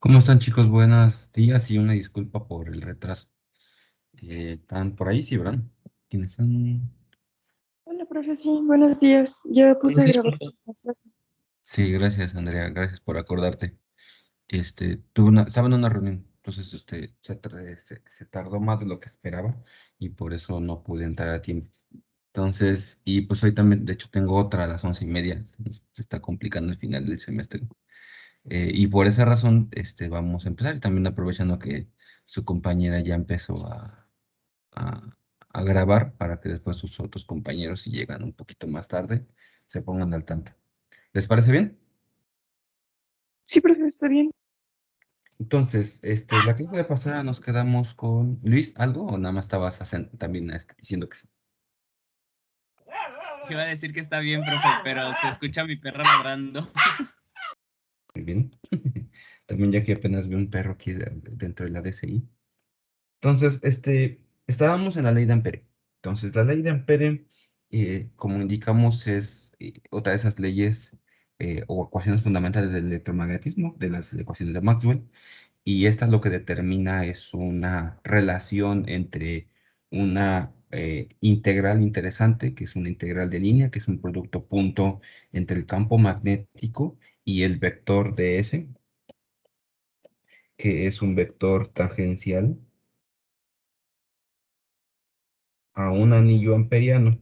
¿Cómo están, chicos? Buenos días y una disculpa por el retraso. ¿Están por ahí? Sí, ¿verdad? ¿Quiénes son? Hola, profe, sí, buenos días. Ya puse Buenos a días, grabar. profe. Sí, gracias, Andrea. Gracias por acordarte. Estaba en una reunión, entonces se tardó más de lo que esperaba y por eso no pude entrar a tiempo. Entonces, y pues hoy también, de hecho, tengo otra a las 11:30. Se está complicando el final del semestre. Y por esa razón, vamos a empezar. Y también aprovechando que su compañera ya empezó a, a grabar para que después sus otros compañeros, si llegan un poquito más tarde, se pongan al tanto. ¿Les parece bien? Sí, profe, está bien. Entonces, la clase de pasada nos quedamos con Luis, ¿algo? ¿O nada más estabas también diciendo que sí? Iba a decir que está bien, profe, pero se escucha mi perra ladrando. Muy bien. También ya que apenas vi un perro aquí dentro de la DCI. Entonces, estábamos en la ley de Ampere. Entonces, la ley de Ampere, como indicamos, es otra de esas leyes o ecuaciones fundamentales del electromagnetismo, de las ecuaciones de Maxwell, y esta lo que determina es una relación entre una integral interesante, que es una integral de línea, que es un producto punto entre el campo magnético y el vector de S, que es un vector tangencial a un anillo amperiano.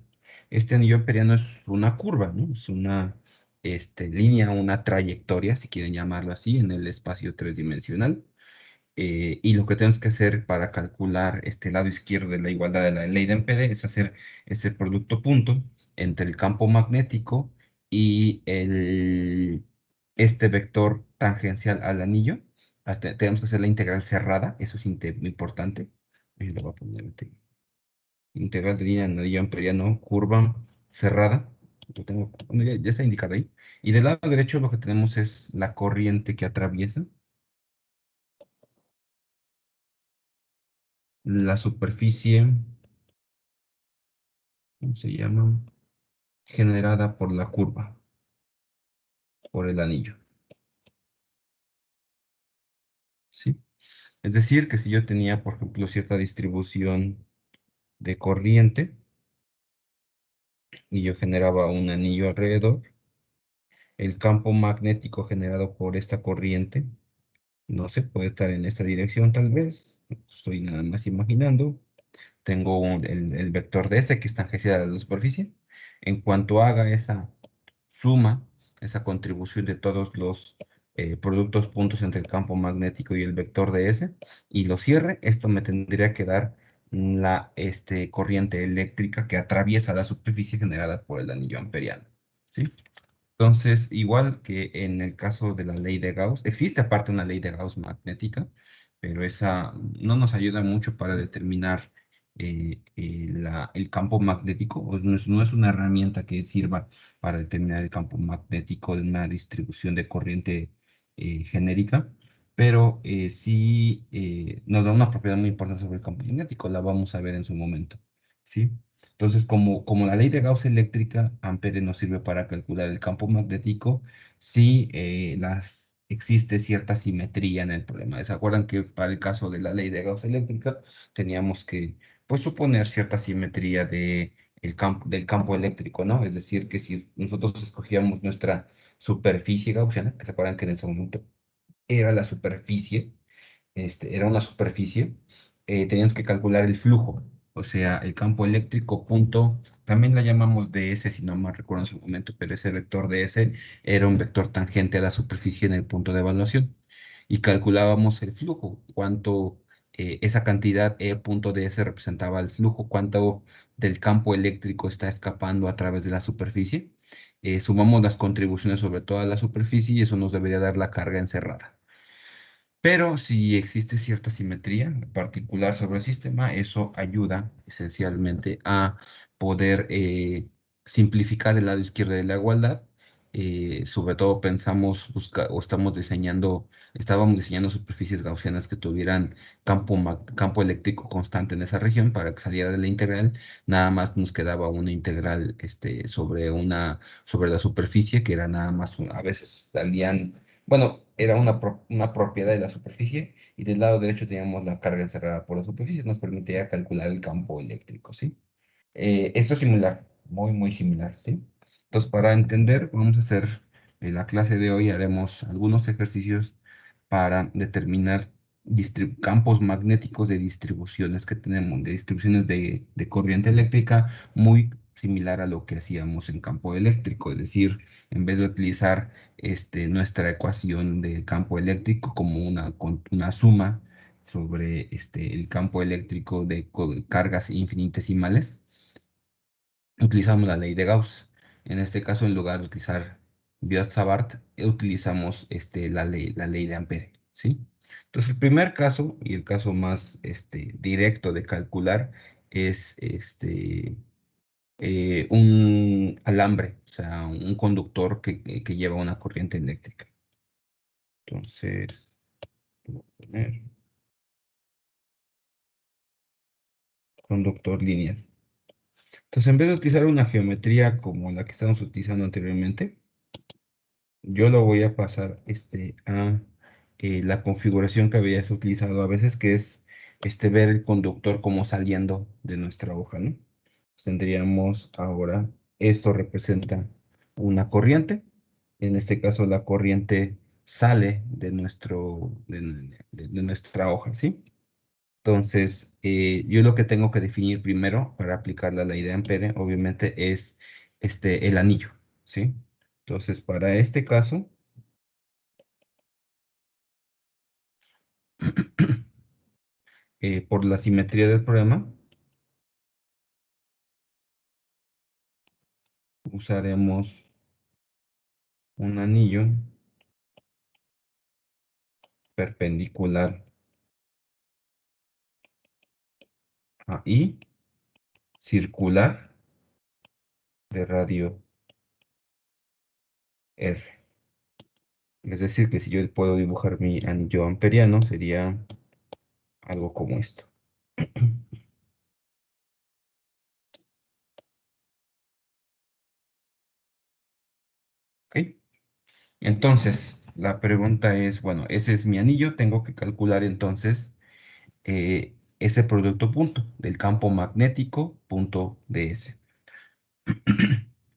Este anillo amperiano es una curva, ¿no? Es una línea, una trayectoria, si quieren llamarlo así, en el espacio tridimensional. Y lo que tenemos que hacer para calcular este lado izquierdo de la igualdad de la ley de Ampere es hacer ese producto punto entre el campo magnético y este vector tangencial al anillo. Tenemos que hacer la integral cerrada, eso es muy importante. Lo voy a poner integral de línea en anillo amperiano, curva cerrada. Bueno, ya está indicado ahí. Y del lado derecho lo que tenemos es la corriente que atraviesa la superficie, ¿cómo se llama? Generada por la curva, por el anillo. ¿Sí? Es decir, que si yo tenía, por ejemplo, cierta distribución de corriente y yo generaba un anillo alrededor, el campo magnético generado por esta corriente, no sé, puede estar en esta dirección tal vez, estoy nada más imaginando. Tengo el vector de S que es tangencial a la superficie. En cuanto haga esa suma, esa contribución de todos los productos puntos entre el campo magnético y el vector de S, y lo cierre, esto me tendría que dar la corriente eléctrica que atraviesa la superficie generada por el anillo amperiano. ¿Sí? Entonces, igual que en el caso de la ley de Gauss, existe aparte una ley de Gauss magnética, pero esa no nos ayuda mucho para determinar el campo magnético, o no es una herramienta que sirva para determinar el campo magnético de una distribución de corriente genérica, pero sí nos da una propiedad muy importante sobre el campo magnético, la vamos a ver en su momento, ¿sí? Entonces, como la ley de Gauss eléctrica, Ampere nos sirve para calcular el campo magnético si existe cierta simetría en el problema. ¿Se acuerdan que para el caso de la ley de Gauss eléctrica teníamos que pues, suponer cierta simetría del campo eléctrico, ¿no? Es decir, que si nosotros escogíamos nuestra superficie gaussiana, que se acuerdan que en ese momento era la superficie, era una superficie, teníamos que calcular el flujo, o sea, el campo eléctrico punto, también la llamamos ds, si no mal recuerdo en su momento, pero ese vector ds era un vector tangente a la superficie en el punto de evaluación. Y calculábamos el flujo, cuánto esa cantidad e punto ds representaba el flujo, cuánto del campo eléctrico está escapando a través de la superficie. Sumamos las contribuciones sobre toda la superficie y eso nos debería dar la carga encerrada. Pero si existe cierta simetría particular sobre el sistema, eso ayuda esencialmente a poder simplificar el lado izquierdo de la igualdad. Sobre todo estábamos diseñando superficies gaussianas que tuvieran campo eléctrico constante en esa región para que saliera de la integral. Nada más nos quedaba una integral sobre la superficie, que era nada más, a veces salían, bueno, era una propiedad de la superficie y del lado derecho teníamos la carga encerrada por la superficie, nos permitía calcular el campo eléctrico, ¿sí? Esto es similar, muy, muy similar, ¿sí? Entonces, para entender, vamos a hacer la clase de hoy, haremos algunos ejercicios para determinar campos magnéticos de distribuciones que tenemos, de distribuciones de corriente eléctrica, muy similar a lo que hacíamos en campo eléctrico, es decir, en vez de utilizar nuestra ecuación del campo eléctrico como una suma sobre el campo eléctrico de cargas infinitesimales, utilizamos la ley de Gauss. En este caso, en lugar de utilizar Biot-Savart, utilizamos la ley de Ampere, ¿sí? Entonces, el primer caso, y el caso más directo de calcular, es un alambre, o sea, un conductor que lleva una corriente eléctrica. Entonces, voy a poner conductor lineal. Entonces, en vez de utilizar una geometría como la que estamos utilizando anteriormente, yo lo voy a pasar a la configuración que habías utilizado a veces, que es ver el conductor como saliendo de nuestra hoja, ¿no? Pues tendríamos ahora, esto representa una corriente. En este caso, la corriente sale de nuestra hoja, ¿sí? Entonces, yo lo que tengo que definir primero para aplicar la ley de Ampere, obviamente, es el anillo, ¿sí? Entonces, para este caso, por la simetría del problema, usaremos un anillo perpendicular a I, circular, de radio R. Es decir, que si yo puedo dibujar mi anillo amperiano, sería algo como esto. ¿Ok? Entonces, la pregunta es, bueno, ese es mi anillo, tengo que calcular entonces ese producto punto del campo magnético punto ds.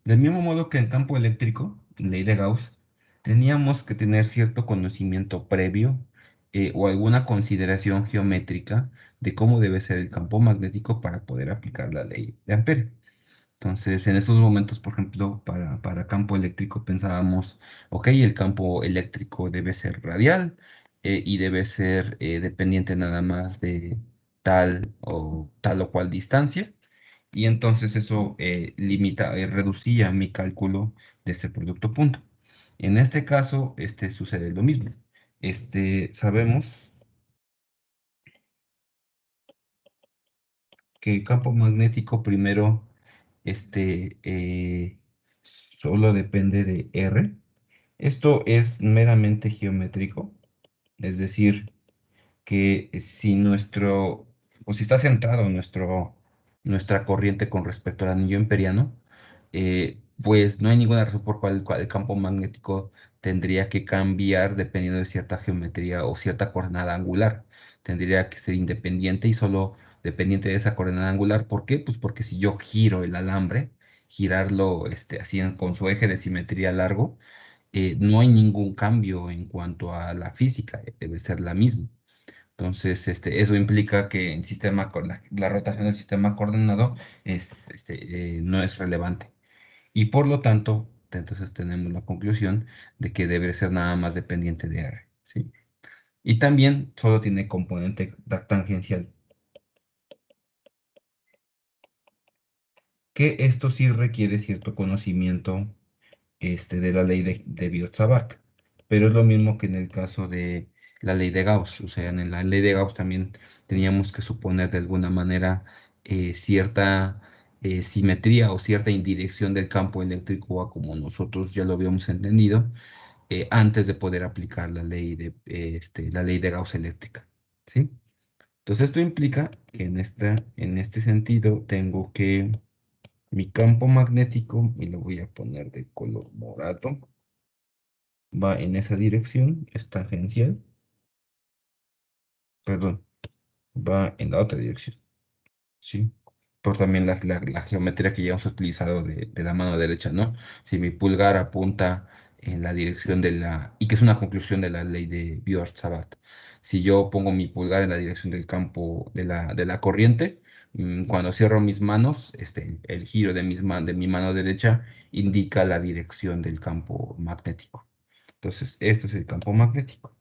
Del mismo modo que en campo eléctrico, ley de Gauss, teníamos que tener cierto conocimiento previo o alguna consideración geométrica de cómo debe ser el campo magnético para poder aplicar la ley de Ampere. Entonces, en estos momentos, por ejemplo, para campo eléctrico pensábamos, ok, el campo eléctrico debe ser radial y debe ser dependiente nada más de tal o cual distancia. Y entonces eso reducía mi cálculo de este producto punto. En este caso, sucede lo mismo. Sabemos que el campo magnético primero solo depende de R. Esto es meramente geométrico, es decir, que si está centrado nuestra corriente con respecto al anillo imperiano, pues no hay ninguna razón por cual el campo magnético tendría que cambiar dependiendo de cierta geometría o cierta coordenada angular. Tendría que ser independiente y solo dependiente de esa coordenada angular. ¿Por qué? Pues porque si yo giro el alambre, girarlo así con su eje de simetría largo, no hay ningún cambio en cuanto a la física, debe ser la misma. Entonces, eso implica que la rotación del sistema coordenado no es relevante. Y por lo tanto, entonces tenemos la conclusión de que debe ser nada más dependiente de R, ¿sí? Y también solo tiene componente tangencial, que esto sí requiere cierto conocimiento de la ley de Biot-Savart. Pero es lo mismo que en el caso de la ley de Gauss. O sea, en la ley de Gauss también teníamos que suponer de alguna manera cierta simetría o cierta indirección del campo eléctrico a como nosotros ya lo habíamos entendido antes de poder aplicar la ley de Gauss eléctrica. ¿Sí? Entonces esto implica que en este sentido tengo que mi campo magnético, y lo voy a poner de color morado, va en esa dirección, es tangencial, perdón, va en la otra dirección, ¿sí? Por también la geometría que ya hemos utilizado de la mano derecha, ¿no? Si mi pulgar apunta en la dirección y que es una conclusión de la ley de Biot-Savart. Si yo pongo mi pulgar en la dirección del campo de la corriente, cuando cierro mis manos, el giro de mi mano derecha indica la dirección del campo magnético. Entonces, esto es el campo magnético.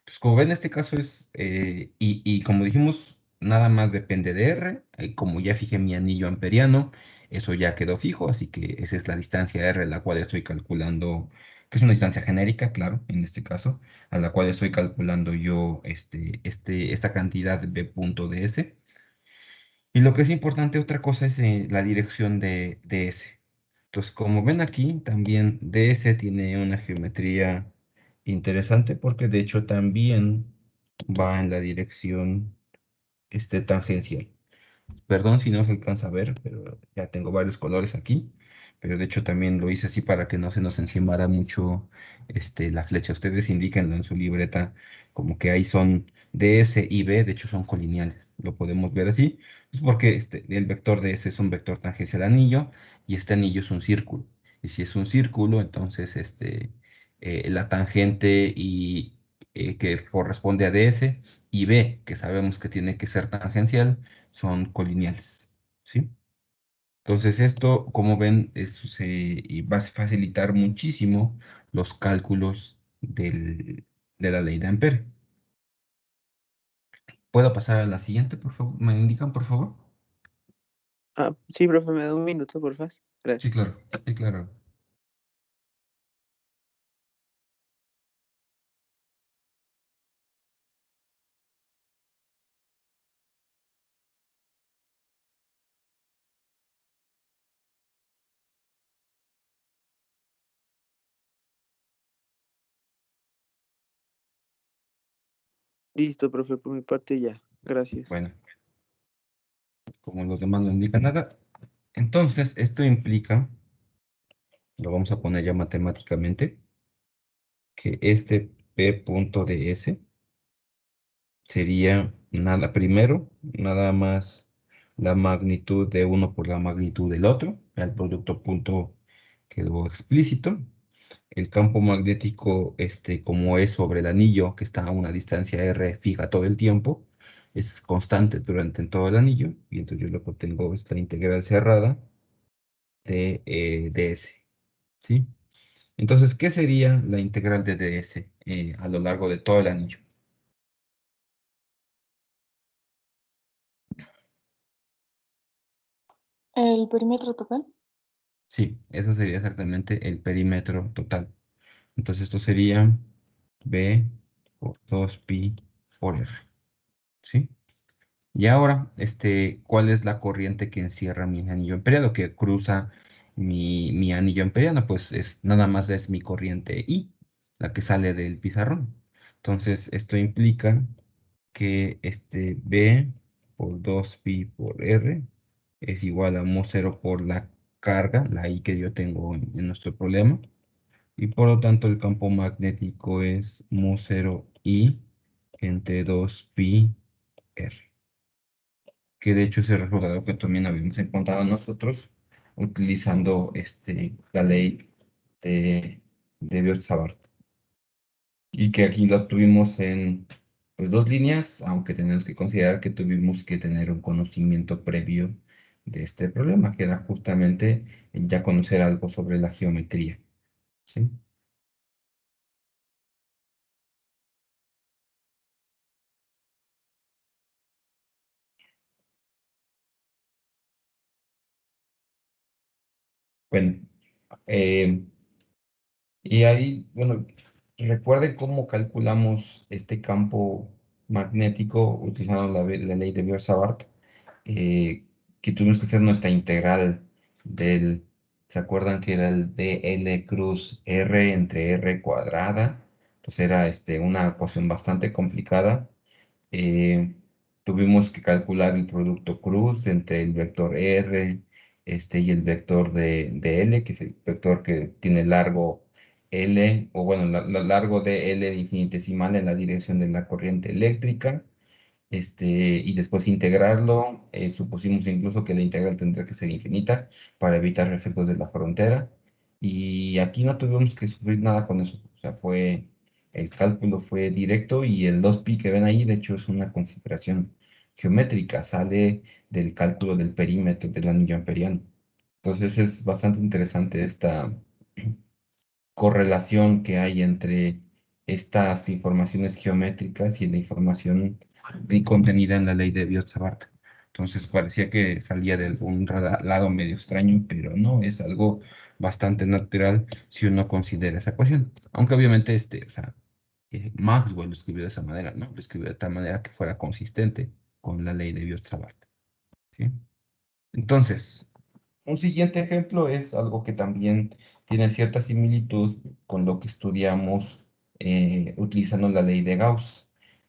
Pues como ven, este caso y como dijimos, nada más depende de R, como ya fijé mi anillo amperiano, eso ya quedó fijo, así que esa es la distancia R, la cual estoy calculando, que es una distancia genérica, claro, en este caso, a la cual estoy calculando yo esta cantidad de B punto de S. Y lo que es importante, otra cosa es la dirección de S. Entonces, como ven aquí, también DS tiene una geometría interesante porque de hecho también va en la dirección tangencial. Perdón si no se alcanza a ver, pero ya tengo varios colores aquí. Pero de hecho también lo hice así para que no se nos encimara mucho la flecha. Ustedes indíquenlo en su libreta como que ahí son DS y B, de hecho son colineales. Lo podemos ver así. Es porque el vector DS es un vector tangencial al anillo y este anillo es un círculo. Y si es un círculo, entonces la tangente que corresponde a DS y B, que sabemos que tiene que ser tangencial, son colineales, ¿sí? Entonces esto, como ven, y va a facilitar muchísimo los cálculos de la ley de Ampere. ¿Puedo pasar a la siguiente, por favor? ¿Me indican, por favor? Ah, sí, profe, me da un minuto, por favor. Sí, Gracias. claro, sí, claro. Listo, profe, por mi parte ya. Gracias. Bueno, como los demás no indican nada, entonces esto implica, lo vamos a poner ya matemáticamente, que este P punto de S sería nada, primero, nada más la magnitud de uno por la magnitud del otro, el producto punto quedó explícito. El campo magnético, como es sobre el anillo, que está a una distancia R fija todo el tiempo, es constante durante todo el anillo, y entonces yo lo que tengo es la integral cerrada de ds, ¿sí? Entonces, ¿qué sería la integral de ds a lo largo de todo el anillo? ¿El perímetro total? Sí, eso sería exactamente el perímetro total. Entonces esto sería B por 2pi por R, ¿sí? Y ahora, ¿cuál es la corriente que encierra mi anillo amperiano, que cruza mi anillo amperiano? Pues nada más es mi corriente I, la que sale del pizarrón. Entonces esto implica que B por 2pi por R es igual a mu 0 por la carga, la I que yo tengo en nuestro problema. Y por lo tanto el campo magnético es mu 0 I entre 2pi R. Que de hecho es el resultado que también habíamos encontrado nosotros utilizando la ley de Biot-Savart. Y que aquí lo tuvimos en pues, dos líneas, aunque tenemos que considerar que tuvimos que tener un conocimiento previo de este problema, que era justamente ya conocer algo sobre la geometría. ¿Sí? Bueno, eh, y ahí, bueno, recuerden cómo calculamos este campo magnético utilizando la ley de Biot-Savart, eh, que tuvimos que hacer nuestra integral ¿se acuerdan que era el dl cruz r entre r cuadrada? Entonces era una ecuación bastante complicada. Eh, Tuvimos que calcular el producto cruz entre el vector r y el vector de L, que es el vector que tiene largo L, o bueno, largo de L infinitesimal en la dirección de la corriente eléctrica, y después integrarlo. Supusimos incluso que la integral tendría que ser infinita para evitar efectos de la frontera. Y aquí no tuvimos que sufrir nada con eso. O sea, el cálculo fue directo y el 2pi que ven ahí, de hecho, es una configuración geométrica, sale del cálculo del perímetro del anillo amperiano. Entonces es bastante interesante esta correlación que hay entre estas informaciones geométricas y la información contenida en la ley de Biot-Savart. Entonces parecía que salía de algún lado medio extraño, pero no, es algo bastante natural si uno considera esa ecuación. Aunque obviamente, o sea, Maxwell lo escribió de esa manera, ¿no? Lo escribió de tal manera que fuera consistente con la ley de Biot-Savart, ¿sí? Entonces, un siguiente ejemplo es algo que también tiene cierta similitud con lo que estudiamos utilizando la ley de Gauss,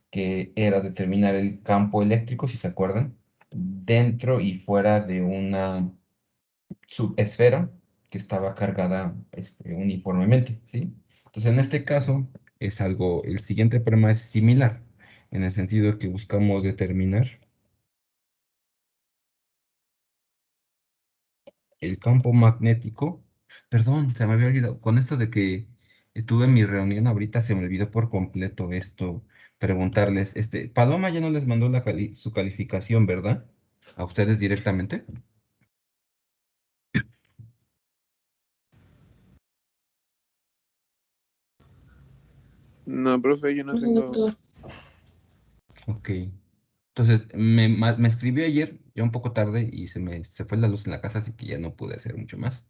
que era determinar el campo eléctrico, si se acuerdan, dentro y fuera de una subesfera que estaba cargada uniformemente, ¿sí? Entonces, en este caso, el siguiente problema es similar, en el sentido que buscamos determinar el campo magnético. Perdón, se me había olvidado. Con esto de que estuve en mi reunión ahorita, se me olvidó por completo esto. Preguntarles, Paloma ya no les mandó su calificación, ¿verdad? A ustedes directamente. No, profe, yo no No, tengo. doctor. Ok. Entonces, me escribió ayer, ya un poco tarde, y se fue la luz en la casa, así que ya no pude hacer mucho más.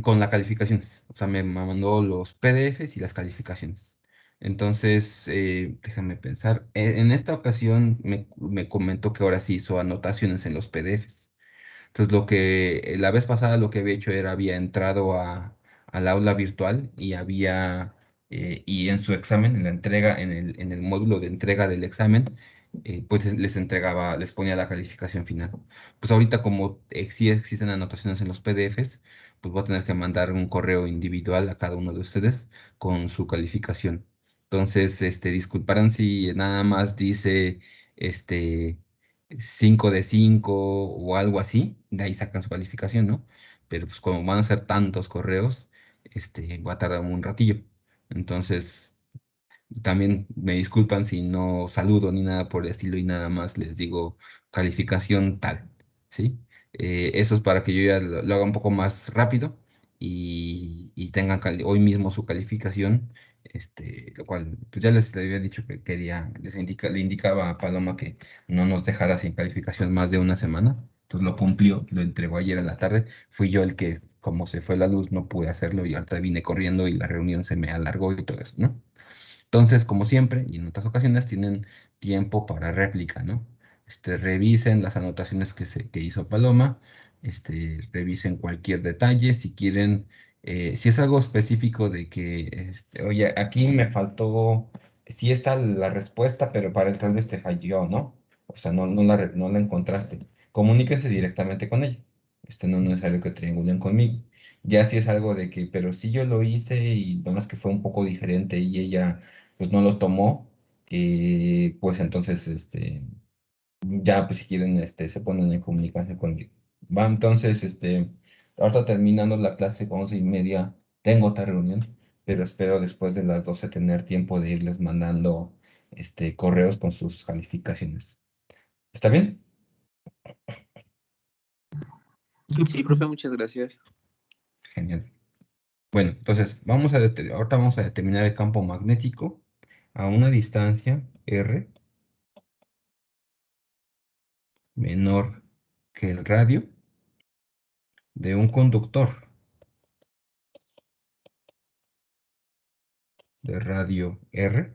Con las calificaciones. O sea, me mandó los PDFs y las calificaciones. Entonces, déjame pensar. En esta ocasión me comentó que ahora sí hizo anotaciones en los PDFs. Entonces, la vez pasada lo que había hecho era había entrado al aula virtual y en su examen, en la entrega, en el módulo de entrega del examen, pues les ponía la calificación final. Pues ahorita como sí existen anotaciones en los PDFs, pues voy a tener que mandar un correo individual a cada uno de ustedes con su calificación. Entonces, disculparán si nada más dice, este 5 de 5 o algo así, de ahí sacan su calificación, ¿no? Pero pues como van a ser tantos correos, va a tardar un ratillo. Entonces, también me disculpan si no saludo ni nada por el estilo y nada más les digo calificación tal, ¿sí? Eso es para que yo ya lo haga un poco más rápido y tengan hoy mismo su calificación, lo cual pues ya les había dicho que le indicaba a Paloma que no nos dejara sin calificación más de una semana. Entonces lo cumplió, lo entregó ayer en la tarde. Fui yo el que, como se fue la luz, no pude hacerlo y ahorita vine corriendo y la reunión se me alargó y todo eso, ¿no? Entonces, como siempre, y en otras ocasiones, tienen tiempo para réplica, ¿no? Revisen las anotaciones que hizo Paloma, revisen cualquier detalle, si quieren, si es algo específico de que, oye, aquí me faltó, sí está la respuesta, pero para él tal vez te falló, ¿no? O sea, no la encontraste. Comuníquese directamente con ella. No es necesario que triangulen conmigo. Ya si es algo de que, pero sí yo lo hice y nomás que fue un poco diferente y ella pues no lo tomó, pues entonces, ya pues si quieren, se ponen en comunicación conmigo. Va, entonces, ahorita terminando la clase 11:30, tengo otra reunión, pero espero después de las 12 tener tiempo de irles mandando, correos con sus calificaciones. ¿Está bien? Sí, profe, muchas gracias. Genial. Bueno, entonces, ahorita vamos a determinar el campo magnético a una distancia r menor que el radio de un conductor de radio R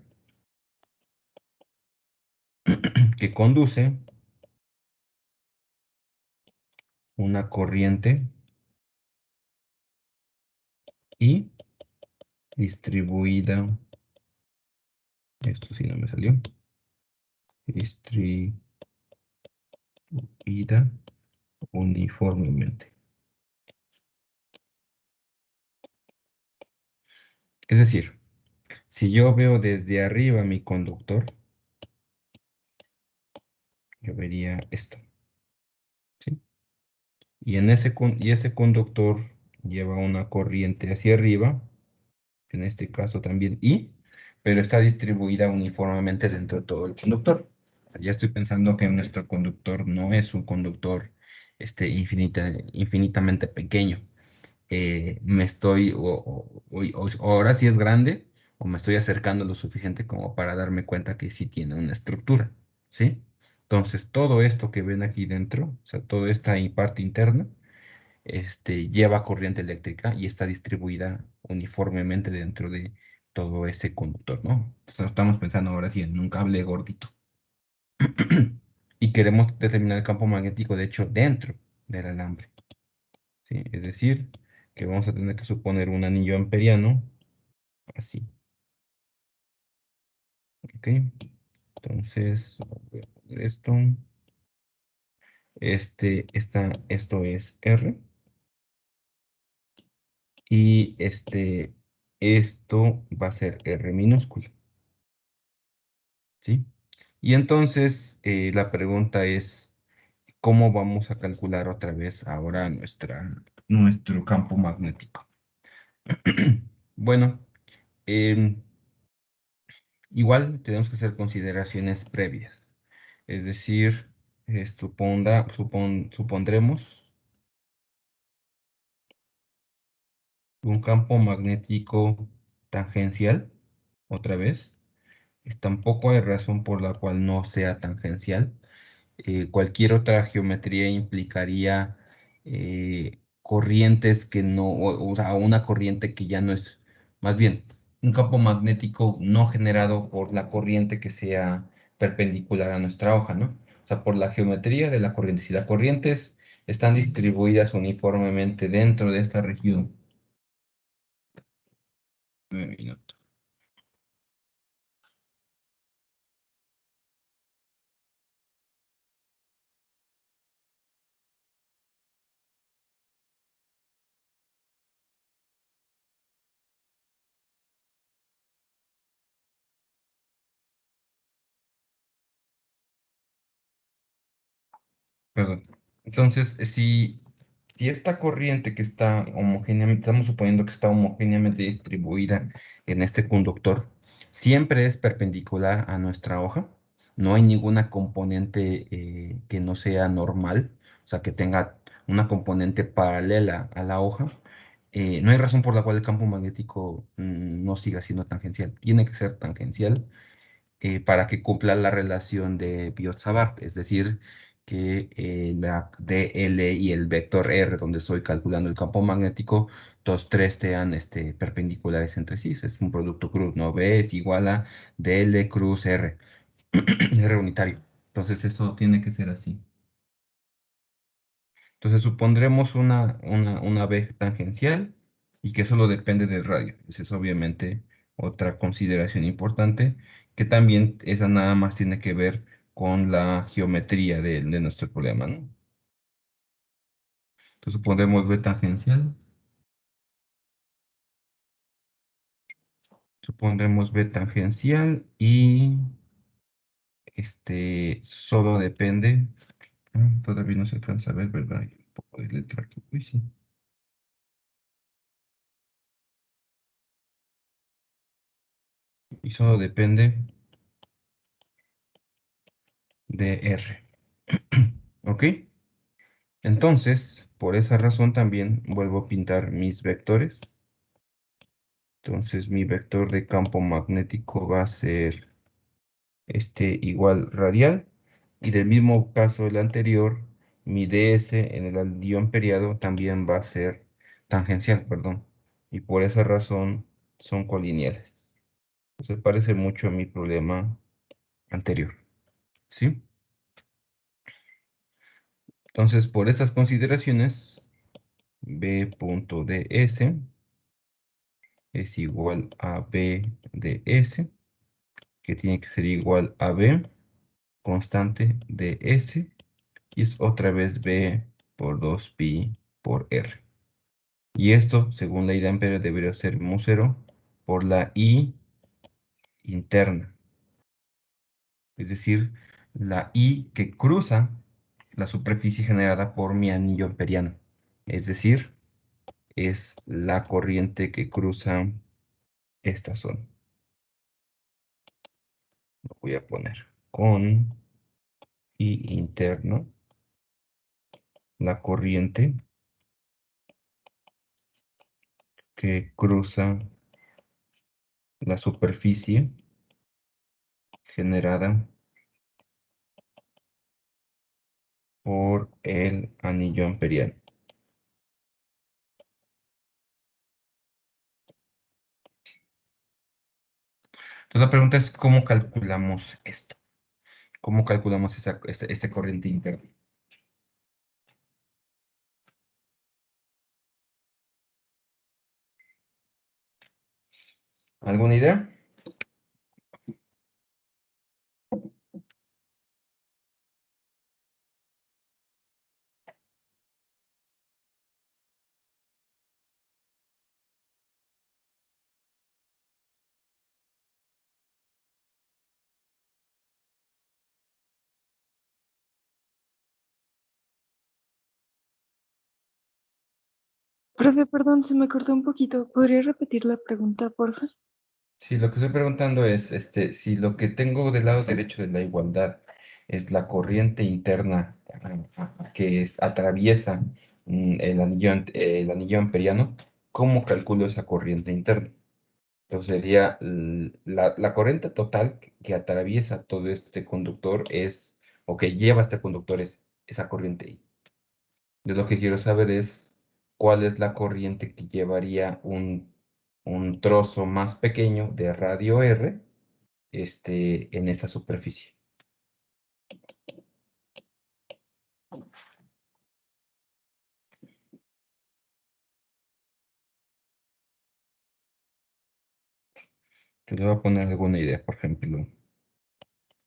que conduce una corriente I distribuida, esto sí no me salió, distribuida uniformemente. Es decir, si yo veo desde arriba mi conductor, yo vería esto, ¿sí? Y ese conductor lleva una corriente hacia arriba, en este caso también I, pero está distribuida uniformemente dentro de todo el conductor. O sea, ya estoy pensando que nuestro conductor no es un conductor infinitamente pequeño. Me estoy, o ahora sí es grande, o me estoy acercando lo suficiente como para darme cuenta que sí tiene una estructura, ¿sí? Entonces, todo esto que ven aquí dentro, o sea, toda esta parte interna, lleva corriente eléctrica y está distribuida uniformemente dentro de todo ese conductor, ¿no? Entonces, estamos pensando ahora sí en un cable gordito. Y queremos determinar el campo magnético, de hecho, dentro del alambre, ¿sí? Es decir, que vamos a tener que suponer un anillo amperiano, así, ¿ok? Entonces, voy a poner esto. Esto es R. Y esto va a ser R minúscula, ¿sí? Y entonces la pregunta es, ¿cómo vamos a calcular otra vez ahora nuestro campo magnético? Bueno, em, igual tenemos que hacer consideraciones previas. Es decir, supondremos un campo magnético tangencial, otra vez. Tampoco hay razón por la cual no sea tangencial. Cualquier otra geometría implicaría corrientes que no, o sea, una corriente que ya no es, más bien, un campo magnético no generado por la corriente que sea perpendicular a nuestra hoja, ¿no? O sea, por la geometría de la corriente. Si las corrientes están distribuidas uniformemente dentro de esta región, 9 minutos. Perdón. Entonces, si esta corriente que está homogéneamente, estamos suponiendo que está homogéneamente distribuida en este conductor, siempre es perpendicular a nuestra hoja, no hay ninguna componente que no sea normal, o sea, que tenga una componente paralela a la hoja, no hay razón por la cual el campo magnético no siga siendo tangencial. Tiene que ser tangencial para que cumpla la relación de Biot-Savart, es decir, que la dl y el vector r, donde estoy calculando el campo magnético, los tres sean perpendiculares entre sí. Es un producto cruz, ¿no? B es igual a dl cruz r, r unitario. Entonces eso tiene que ser así. Entonces supondremos una B tangencial y que solo depende del radio. Esa es obviamente otra consideración importante, que también esa nada más tiene que ver con la geometría de nuestro problema, ¿no? Entonces supondremos B tangencial, y solo depende. Todavía no se alcanza a ver, ¿verdad? Hay un poco de letra aquí. Uy, sí. Y solo depende de R. ¿Ok? Entonces, por esa razón también vuelvo a pintar mis vectores. Entonces, mi vector de campo magnético va a ser igual radial. Y del mismo caso del anterior, mi ds en el anillo amperiado también va a ser tangencial, perdón. Y por esa razón son colineales. Se parece mucho a mi problema anterior. ¿Sí? Entonces, por estas consideraciones, b.ds es igual a B de S, que tiene que ser igual a B, constante de S, y es otra vez B por 2pi por R. Y esto, según la I de Ampere, debería ser mu0 por la I interna. Es decir, la I que cruza la superficie generada por mi anillo amperiano. Es decir, es la corriente que cruza esta zona. Lo voy a poner con I interno, la corriente que cruza la superficie generada por el anillo amperiano. Entonces la pregunta es, ¿cómo calculamos esto? ¿Cómo calculamos esa corriente interna? ¿Alguna idea? Profe, perdón, se me cortó un poquito. ¿Podría repetir la pregunta, porfa? Sí, lo que estoy preguntando es, si lo que tengo del lado derecho de la igualdad es la corriente interna atraviesa el anillo amperiano, ¿cómo calculo esa corriente interna? Entonces sería la corriente total que atraviesa todo este conductor o que lleva este conductor es esa corriente I. Yo lo que quiero saber es cuál es la corriente que llevaría un trozo más pequeño de radio R en esa superficie. Yo le voy a poner alguna idea, por ejemplo,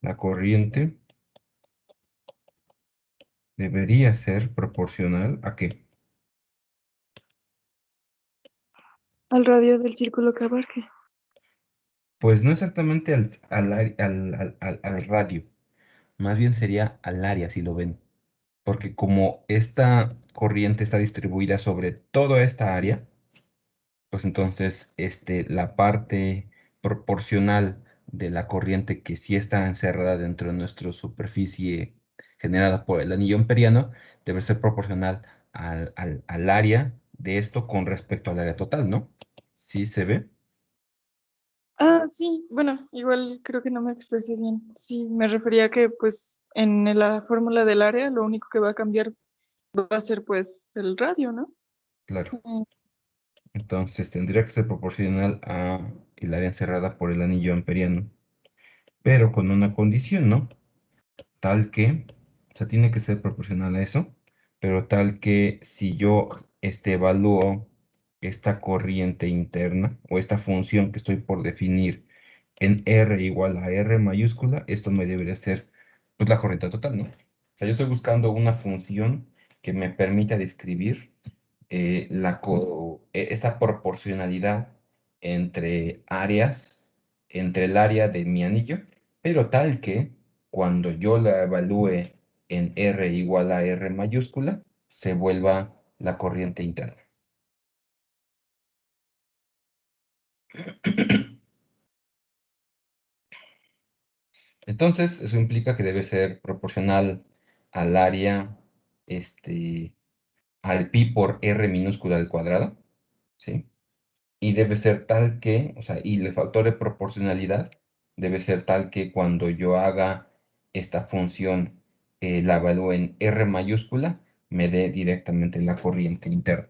la corriente debería ser proporcional ¿a qué? Al radio del círculo que abarque. Pues no exactamente al radio, más bien sería al área, si lo ven. Porque como esta corriente está distribuida sobre toda esta área, pues entonces la parte proporcional de la corriente que sí está encerrada dentro de nuestra superficie generada por el anillo amperiano debe ser proporcional al área de esto con respecto al área total, ¿no? ¿Sí se ve? Ah, sí, bueno, igual creo que no me expresé bien. Sí, me refería a que pues en la fórmula del área lo único que va a cambiar va a ser pues el radio, ¿no? Claro. Mm, Entonces tendría que ser proporcional a el área encerrada por el anillo amperiano, pero con una condición, ¿no? Tal que, o sea, tiene que ser proporcional a eso, pero tal que si yo evalúo esta corriente interna o esta función que estoy por definir en R igual a R mayúscula, esto me debería ser pues la corriente total, ¿no? O sea, yo estoy buscando una función que me permita describir esa proporcionalidad entre áreas, entre el área de mi anillo, pero tal que cuando yo la evalúe en R igual a R mayúscula, se vuelva la corriente interna. Entonces, eso implica que debe ser proporcional al área, al pi por R minúscula al cuadrado, ¿sí? Y debe ser tal que, o sea, y el factor de proporcionalidad debe ser tal que cuando yo haga esta función, la evalúe en R mayúscula, me dé directamente la corriente interna.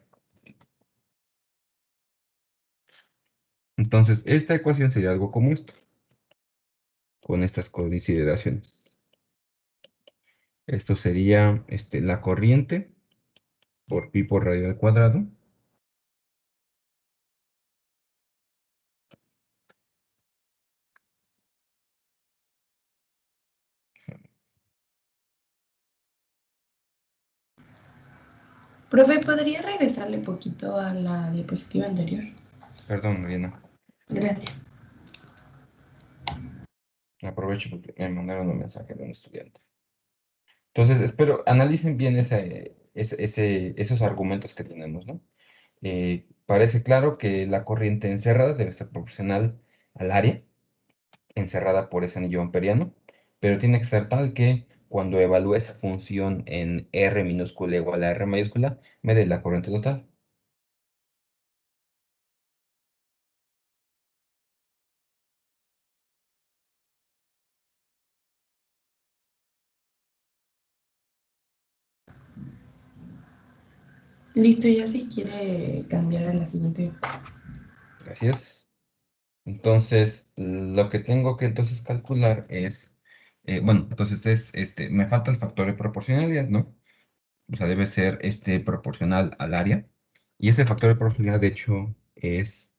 Entonces, esta ecuación sería algo como esto, con estas consideraciones. Esto sería la corriente por pi por radio al cuadrado. Profe, ¿podría regresarle poquito a la diapositiva anterior? Perdón, Mariana. Gracias. Aprovecho porque me mandaron un mensaje de un estudiante. Entonces, espero, analicen bien esos argumentos que tenemos, ¿no? Parece claro que la corriente encerrada debe ser proporcional al área encerrada por ese anillo amperiano, pero tiene que ser tal que cuando evalúe esa función en R minúscula igual a R mayúscula, me dé la corriente total. Listo, ya si quiere cambiar a la siguiente. Gracias. Entonces, lo que tengo que entonces calcular es, bueno, entonces me falta el factor de proporcionalidad, ¿no? O sea, debe ser proporcional al área. Y ese factor de proporcionalidad, de hecho, es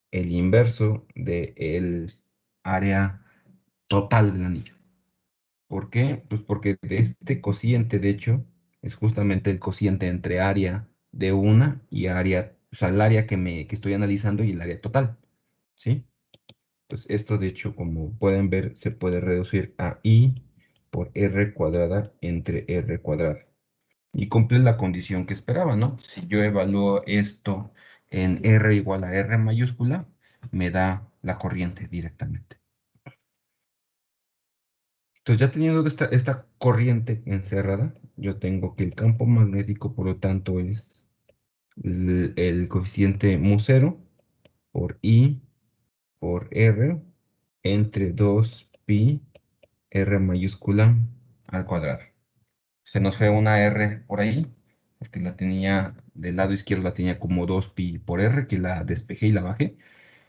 el inverso del área total del anillo. ¿Por qué? Pues porque de este cociente, de hecho, es justamente el cociente entre área de una y área, o sea, el área que estoy analizando y el área total, ¿sí? Pues esto, de hecho, como pueden ver, se puede reducir a I por R cuadrada entre R cuadrada. Y cumple la condición que esperaba, ¿no? Si yo evalúo esto en R igual a R mayúscula, me da la corriente directamente. Entonces, ya teniendo esta corriente encerrada, yo tengo que el campo magnético, por lo tanto, es el coeficiente mu0 por I por R entre 2 pi R mayúscula al cuadrado. Se nos fue una R por ahí, porque la tenía del lado izquierdo, la tenía como 2 pi por R, que la despejé y la bajé.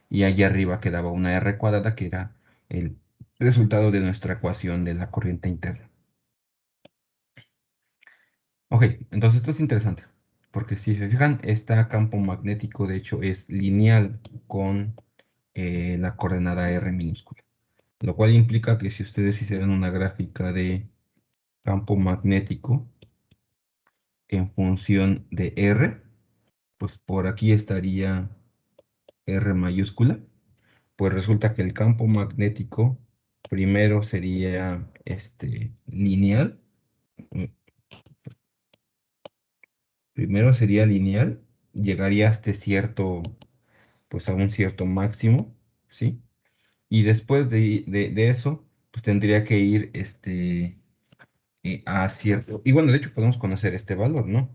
Y allá arriba quedaba una R cuadrada, que era el resultado de nuestra ecuación de la corriente interna. Ok, entonces esto es interesante, porque si se fijan, este campo magnético de hecho es lineal con la coordenada R minúscula, lo cual implica que si ustedes hicieran una gráfica de campo magnético en función de R, pues por aquí estaría R mayúscula, pues resulta que el campo magnético primero sería lineal, mm, primero sería lineal, llegaría hasta cierto, pues a un cierto máximo, ¿sí? Y después de eso, pues tendría que ir a cierto, y bueno, de hecho podemos conocer este valor, ¿no?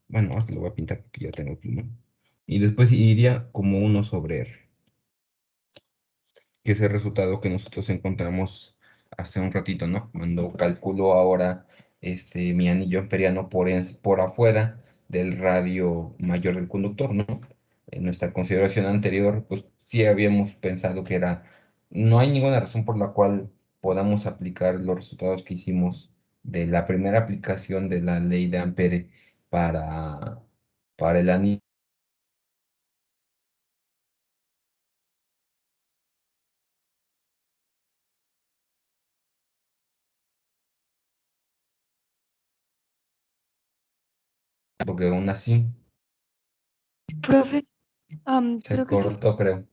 Bueno, ahora lo voy a pintar porque ya tengo aquí, ¿no? Y después iría como 1/R, que es el resultado que nosotros encontramos hace un ratito, ¿no? Cuando calculo ahora mi anillo amperiano por afuera del radio mayor del conductor, ¿no? En nuestra consideración anterior, pues sí habíamos pensado que no hay ninguna razón por la cual podamos aplicar los resultados que hicimos de la primera aplicación de la ley de Ampere para, para el anillo, porque aún así Profe, se creo que sí. cortó, creo.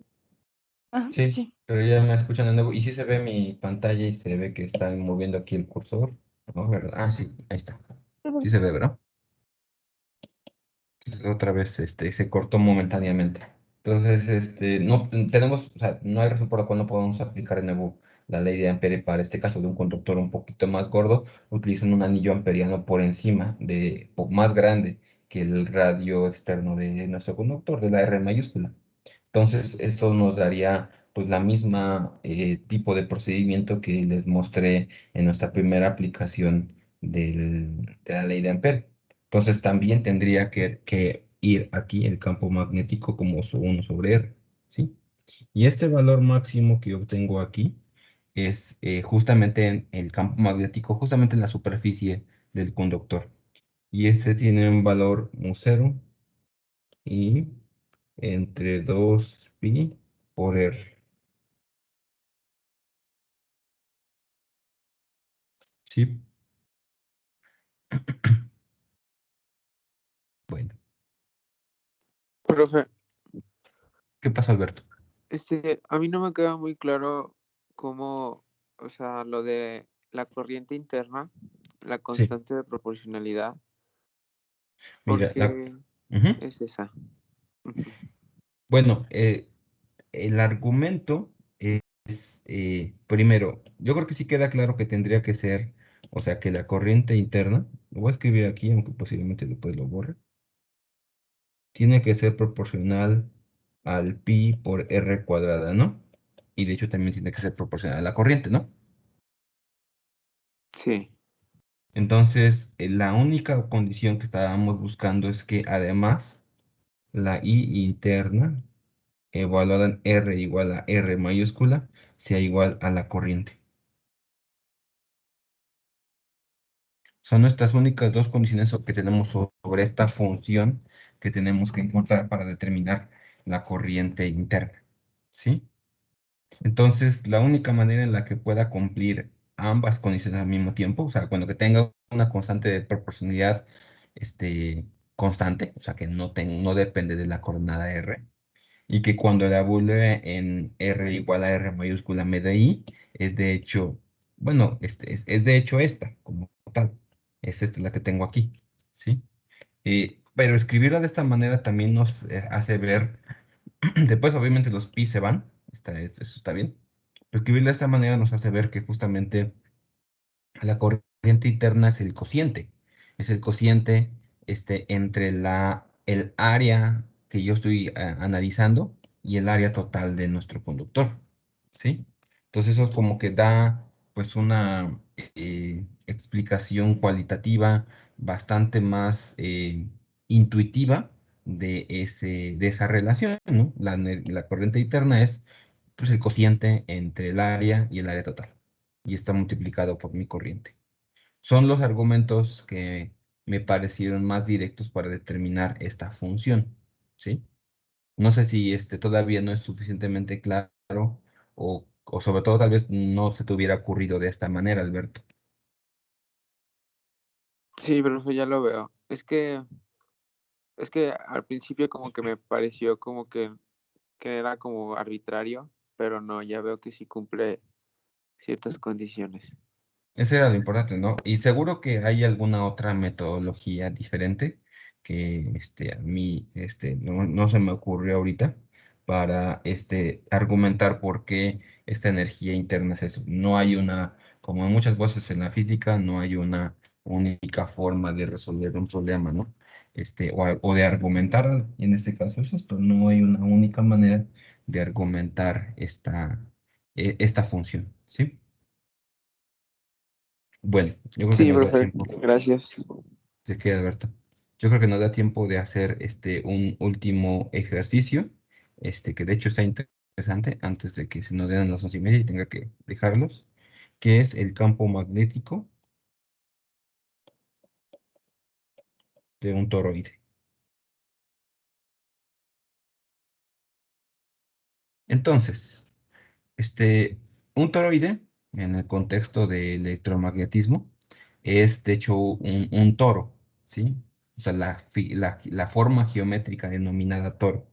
Ajá, Sí, sí. pero ya me escuchan de nuevo. Y sí se ve mi pantalla y se ve que están moviendo aquí el cursor. ¿No? ¿Verdad? Ah, sí, ahí está. Sí se ve, ¿verdad? Entonces, otra vez se cortó momentáneamente. Entonces, no tenemos, o sea, no hay razón por la cual no podemos aplicar de nuevo la ley de Ampere para este caso de un conductor un poquito más gordo, utilizando un anillo amperiano por encima más grande que el radio externo de nuestro conductor, de la R mayúscula. Entonces, eso nos daría pues la misma tipo de procedimiento que les mostré en nuestra primera aplicación de la ley de Ampere. Entonces, también tendría que ir aquí el campo magnético como 1/R, ¿sí? Y este valor máximo que obtengo aquí es justamente en el campo magnético, justamente en la superficie del conductor. Y este tiene un valor mu0 y entre 2 pi por R. ¿Sí? Bueno, Profe, ¿qué pasó, Alberto? a mí no me queda muy claro cómo, o sea, lo de la corriente interna, la Sí, constante de proporcionalidad, ¿por mira, qué ujú. es esa? Ujú. Bueno, el argumento es, primero, yo creo que sí queda claro que tendría que ser, o sea, que la corriente interna, lo voy a escribir aquí, aunque posiblemente después lo borre, tiene que ser proporcional al pi por r cuadrada, ¿no? Y de hecho también tiene que ser proporcional a la corriente, ¿no? Sí, Entonces, la única condición que estábamos buscando es que además la I interna evaluada en R igual a R mayúscula sea igual a la corriente. Son nuestras únicas dos condiciones que tenemos sobre esta función que tenemos que encontrar para determinar la corriente interna, ¿sí? Entonces, la única manera en la que pueda cumplir ambas condiciones al mismo tiempo, o sea, cuando que tenga una constante de proporcionalidad constante, o sea, que no depende de la coordenada R, y que cuando la evalúe en R igual a R mayúscula me dé I, es de hecho, bueno, es de hecho esta, como tal, es esta la que tengo aquí, ¿sí? Pero escribirla de esta manera también nos hace ver, después obviamente los pi se van, eso está bien, pero escribirla de esta manera nos hace ver que justamente la corriente interna es el cociente entre el área que yo estoy analizando y el área total de nuestro conductor, ¿sí? Entonces eso es como que da pues una explicación cualitativa bastante más intuitiva de esa relación, ¿no? La corriente interna es pues, el cociente entre el área y el área total y está multiplicado por mi corriente. Son los argumentos que me parecieron más directos para determinar esta función, ¿sí? No sé si todavía no es suficientemente claro o sobre todo tal vez no se te hubiera ocurrido de esta manera, Alberto. sí, profe, ya lo veo. Es que al principio como que me pareció como que era como arbitrario, pero no, ya veo que sí cumple ciertas condiciones. Eso era lo importante, ¿no? Y seguro que hay alguna otra metodología diferente que a mí no se me ocurrió ahorita para argumentar por qué esta energía interna es eso. No hay una, como en muchas cosas en la física, no hay una única forma de resolver un problema, ¿no? O de argumentar, en este caso es esto, no hay una única manera de argumentar esta función, ¿sí? Bueno, yo creo que Sí, nos da profe, tiempo. gracias. ¿De qué, Alberto? Yo creo que nos da tiempo de hacer un último ejercicio, que de hecho está interesante, antes de que se nos den las 11:30 y tenga que dejarlos, que es el campo magnético de un toroide. Entonces, un toroide, en el contexto de electromagnetismo, es de hecho un toro, ¿sí? O sea, la forma geométrica denominada toro.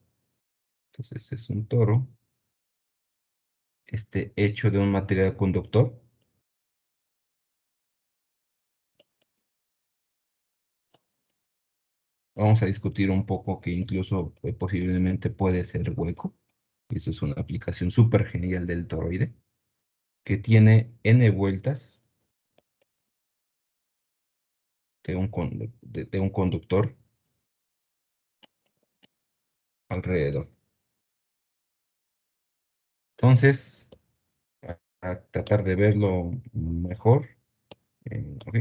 Entonces, es un toro hecho de un material conductor. Vamos a discutir un poco que incluso posiblemente puede ser hueco. Y eso es una aplicación súper genial del toroide, que tiene n vueltas de un conductor alrededor. Entonces, a tratar de verlo mejor. Ok.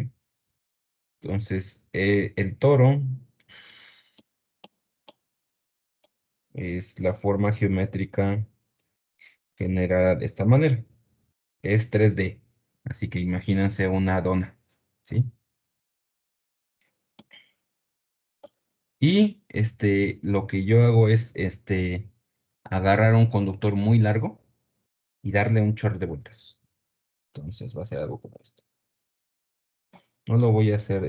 Entonces, el toro es la forma geométrica generada de esta manera. Es 3D, así que imagínense una dona, ¿sí? Y lo que yo hago es agarrar un conductor muy largo y darle un chorro de vueltas. Entonces va a ser algo como esto. No lo voy a hacer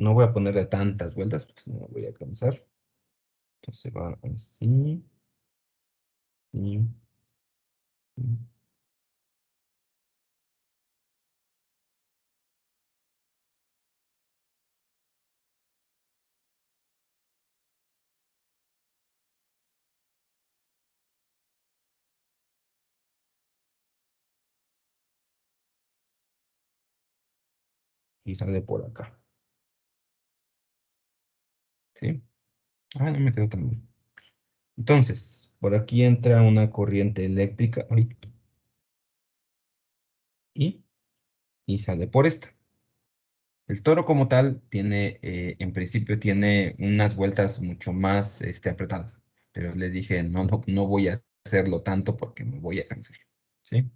no voy a ponerle tantas vueltas, porque no me voy a cansar. Entonces va así. Y, y sale por acá. ¿Sí? Ah, no me quedó tan bien. Entonces, por aquí entra una corriente eléctrica. Ay, y, y sale por esta. El toro como tal tiene, en principio tiene unas vueltas mucho más apretadas, pero les dije, no voy a hacerlo tanto porque me voy a cansar, ¿sí?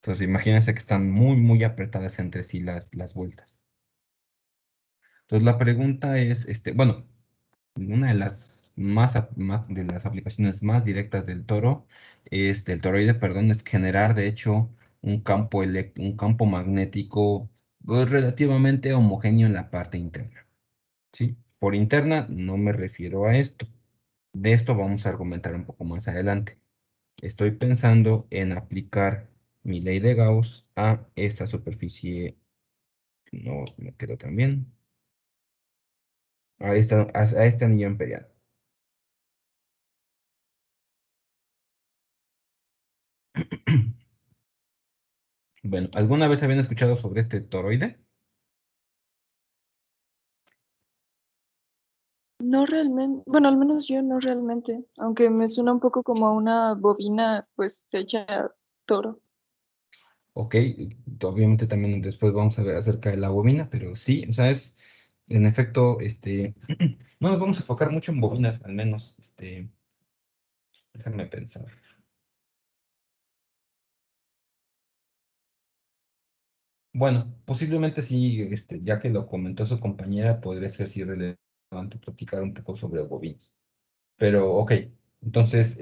Entonces imagínense que están muy apretadas entre sí las vueltas. Entonces la pregunta es, bueno, una de las de las aplicaciones más directas del toro, del toroide, perdón, es generar de hecho un campo magnético pues, relativamente homogéneo en la parte interna. ¿Sí? Por interna no me refiero a esto. De esto vamos a argumentar un poco más adelante. Estoy pensando en aplicar mi ley de Gauss a esta superficie. No me quedó tan bien. A este anillo imperial. Bueno, ¿alguna vez habían escuchado sobre este toroide? No realmente, bueno, al menos yo no realmente, aunque me suena un poco como a una bobina pues hecha toro. Ok, obviamente también después vamos a ver acerca de la bobina, pero sí, o sea, en efecto, no nos vamos a enfocar mucho en bobinas, al menos, déjame pensar. Bueno, posiblemente sí, ya que lo comentó su compañera, podría ser sí relevante platicar un poco sobre bobinas. Pero, ok, entonces,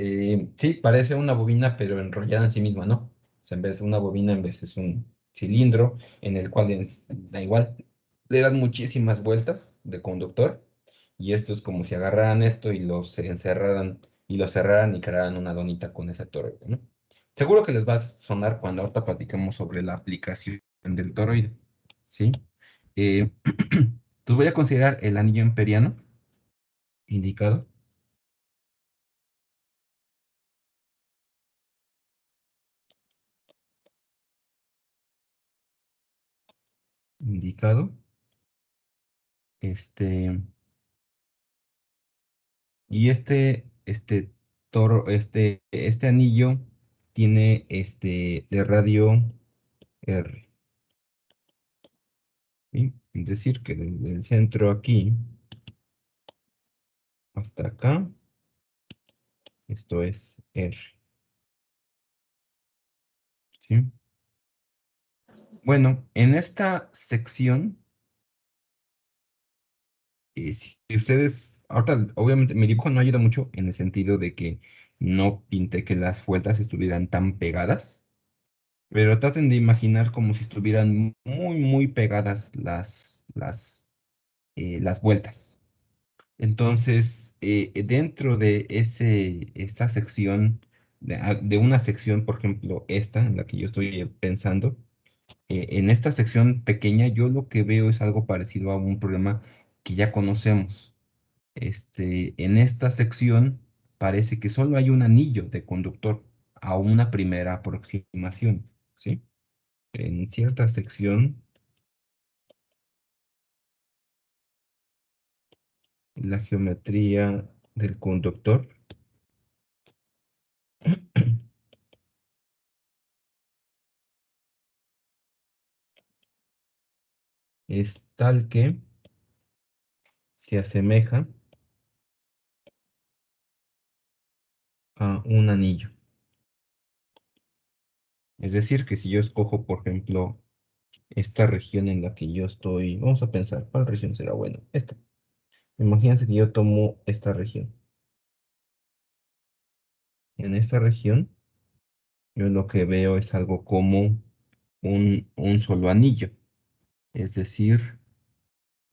sí, parece una bobina, pero enrollada en sí misma, ¿no? O sea, en vez de una bobina, en vez es un cilindro en el cual da igual, le dan muchísimas vueltas de conductor, y esto es como si agarraran esto y lo encerraran y lo cerraran y crearan una donita con ese toroide, ¿no? Seguro que les va a sonar cuando ahorita platicamos sobre la aplicación del toroide, ¿sí? Eh, entonces voy a considerar el anillo imperiano indicado. Indicado. Este, y este anillo tiene de radio R, ¿sí? Es decir, que desde el centro aquí hasta acá, esto es R, ¿sí? Bueno, en esta sección, si ustedes, ahorita, obviamente, mi dibujo no ayuda mucho en el sentido de que no pinté que las vueltas estuvieran tan pegadas. Pero traten de imaginar como si estuvieran muy pegadas las vueltas. Entonces, dentro de esta sección, de una sección, por ejemplo, esta en la que yo estoy pensando, en esta sección pequeña yo lo que veo es algo parecido a un problema que ya conocemos. En esta sección parece que solo hay un anillo de conductor a una primera aproximación, ¿sí? En cierta sección, la geometría del conductor es tal que se asemeja a un anillo. Es decir, que si yo escojo, por ejemplo, esta región en la que yo estoy, vamos a pensar, ¿cuál región será bueno? Esta. Imagínense que yo tomo esta región. En esta región, yo lo que veo es algo como un solo anillo. Es decir,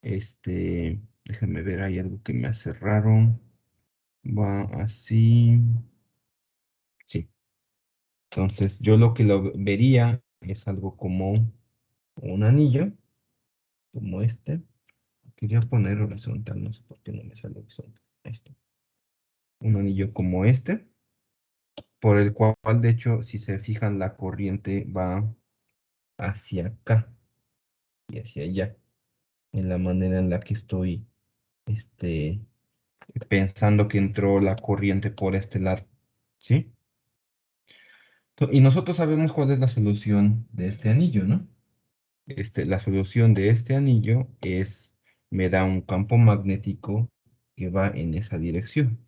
Déjame ver, hay algo que me hace raro. Va así. Sí. Entonces, yo lo que lo vería es algo como un anillo, como este. Quería poner horizontal, no sé por qué no me sale horizontal. Ahí está. Un anillo como este, por el cual, de hecho, si se fijan, la corriente va hacia acá y hacia allá, en la manera en la que estoy este, pensando que entró la corriente por este lado, ¿sí? Y nosotros sabemos cuál es la solución de este anillo, ¿no? La solución de este anillo me da un campo magnético que va en esa dirección.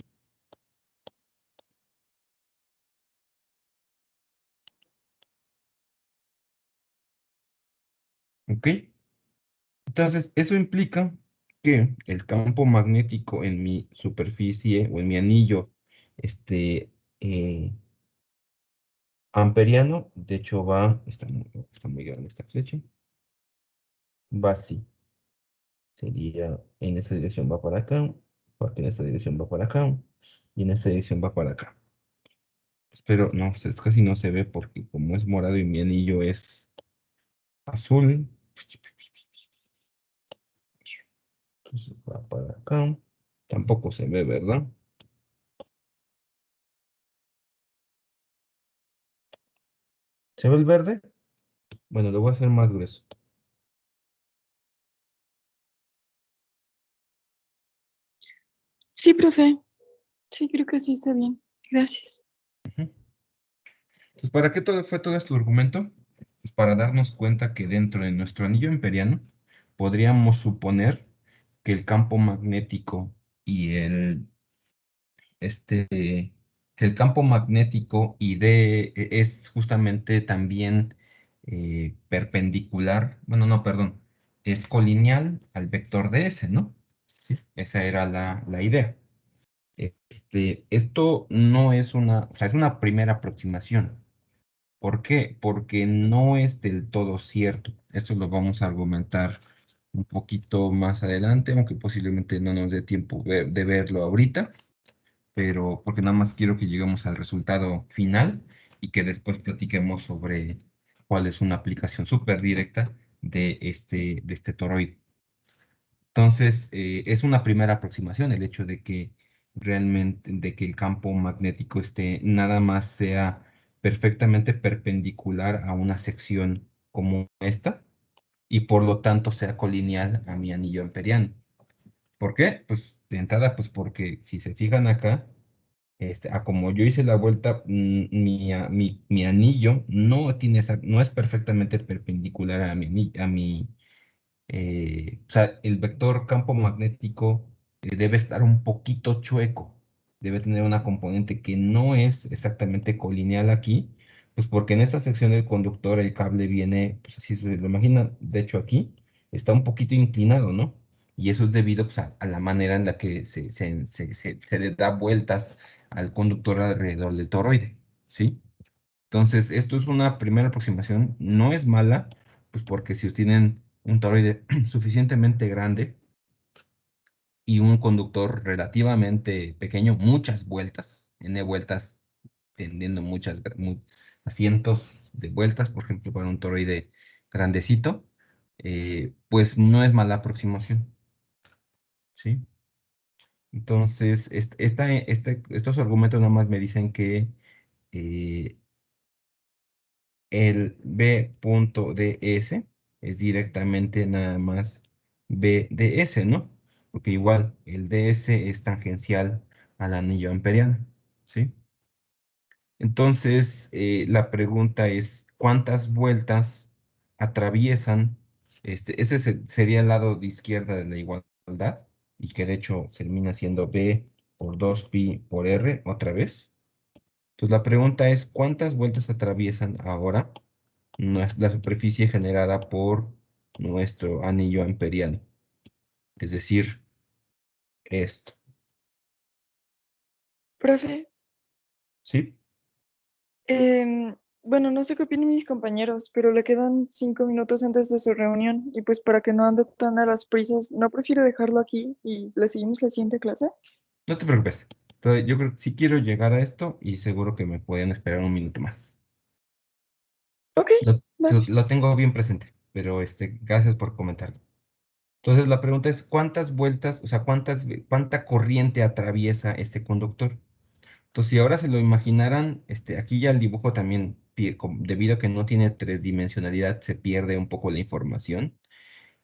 ¿Ok? Entonces, eso implica que el campo magnético en mi superficie o en mi anillo eh, amperiano, de hecho está muy grande esta flecha, va así. Sería en esa dirección va para acá, porque en esa dirección va para acá, y en esa dirección va para acá. Espero, no, casi no se ve porque como es morado y mi anillo es azul, entonces va para acá. Tampoco se ve, ¿verdad? ¿Se ve el verde? Bueno, lo voy a hacer más grueso. Sí, profe. Sí, creo que sí está bien. Gracias. Ujú. Pues, ¿para qué fue todo este argumento? Pues para darnos cuenta que dentro de nuestro anillo imperiano podríamos suponer que el campo magnético y que el campo magnético es justamente también perpendicular, bueno, no, perdón, es colineal al vector de S, ¿no? Esa era la idea. Esto no es o sea, es una primera aproximación. ¿Por qué? Porque no es del todo cierto. Esto lo vamos a argumentar un poquito más adelante, aunque posiblemente no nos dé tiempo de verlo ahorita, pero porque nada más quiero que lleguemos al resultado final y que después platiquemos sobre cuál es una aplicación súper directa de este toroide. Entonces, es una primera aproximación el hecho de que realmente, de que el campo magnético nada más sea perfectamente perpendicular a una sección como esta y por lo tanto sea colineal a mi anillo amperiano. ¿Por qué? Pues de entrada, pues porque si se fijan acá, como yo hice la vuelta, mi anillo no es perfectamente perpendicular o sea, el vector campo magnético debe estar un poquito chueco, debe tener una componente que no es exactamente colineal aquí, pues porque en esta sección del conductor el cable viene, pues así se lo imaginan, de hecho aquí está un poquito inclinado, ¿no? Y eso es debido pues, a la manera en la que se le da vueltas al conductor alrededor del toroide, ¿sí? Entonces, esto es una primera aproximación, no es mala, pues porque si tienen un toroide suficientemente grande y un conductor relativamente pequeño, muchas vueltas, n vueltas, tendiendo a cientos de vueltas, por ejemplo, para un toroide grandecito, pues no es mala aproximación, ¿sí? Entonces, estos argumentos nada más me dicen que eh, el B.ds es directamente nada más BDS, ¿no? Porque igual el DS es tangencial al anillo amperiano, ¿sí? Entonces, la pregunta es, ¿cuántas vueltas atraviesan? Ese sería el lado de izquierda de la igualdad, y que de hecho termina siendo B por 2pi por R otra vez. Entonces, la pregunta es, ¿cuántas vueltas atraviesan ahora la superficie generada por nuestro anillo amperiano? Es decir, esto, Profe, ¿sí? em, Bueno, no sé qué opinan mis compañeros, pero le quedan 5 minutos antes de su reunión y pues para que no ande tan a las prisas, ¿no prefiero dejarlo aquí y le seguimos la siguiente clase? No te preocupes. Entonces, yo creo que sí quiero llegar a esto y seguro que me pueden esperar un minuto más. Ok, Lo, va. lo tengo bien presente, pero gracias por comentarlo. Entonces, la pregunta es, ¿cuántas vueltas, o sea, cuánta corriente atraviesa este conductor? Entonces, si ahora se lo imaginaran, aquí ya el dibujo también, debido a que no tiene tridimensionalidad, se pierde un poco la información.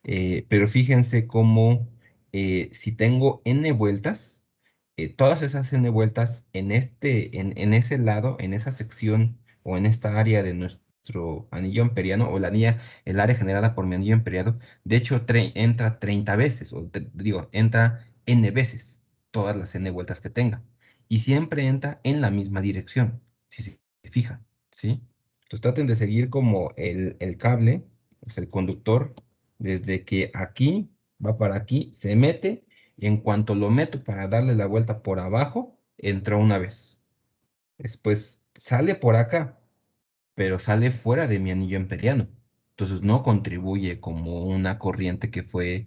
Pero fíjense cómo si tengo n vueltas, todas esas n vueltas en ese lado, en esa sección o en esta área de nuestro anillo amperiano o el área generada por mi anillo amperiano, de hecho entra 30 veces, digo, entra n veces todas las n vueltas que tenga. Y siempre entra en la misma dirección, si se fijan, ¿sí? Entonces traten de seguir como el cable, o sea, el conductor desde que aquí va para aquí, se mete y en cuanto lo meto para darle la vuelta por abajo, entró una vez. Después sale por acá, pero sale fuera de mi anillo amperiano. Entonces no contribuye como una corriente que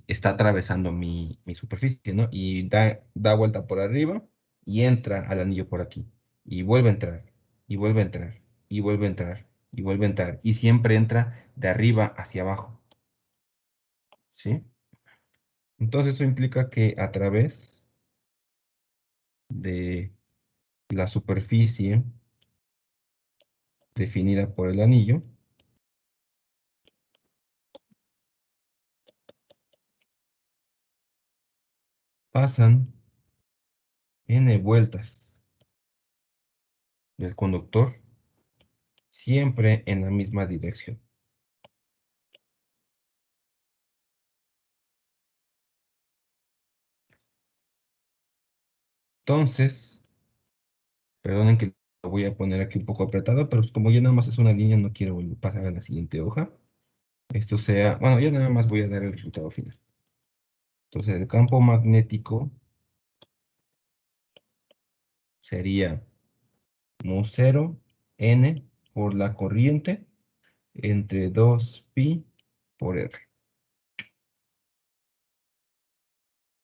está atravesando mi superficie, ¿no? Y da vuelta por arriba y entra al anillo por aquí. Y vuelve a entrar, y vuelve a entrar, y vuelve a entrar, y vuelve a entrar. Y siempre entra de arriba hacia abajo, ¿sí? Entonces eso implica que a través de la superficie definida por el anillo, pasan n vueltas del conductor siempre en la misma dirección. Entonces, perdonen que lo voy a poner aquí un poco apretado, pero como ya nada más es una línea, no quiero pasar a la siguiente hoja. Esto sea, bueno, ya nada más voy a dar el resultado final. Entonces, el campo magnético sería mu0 n por la corriente entre 2pi por r.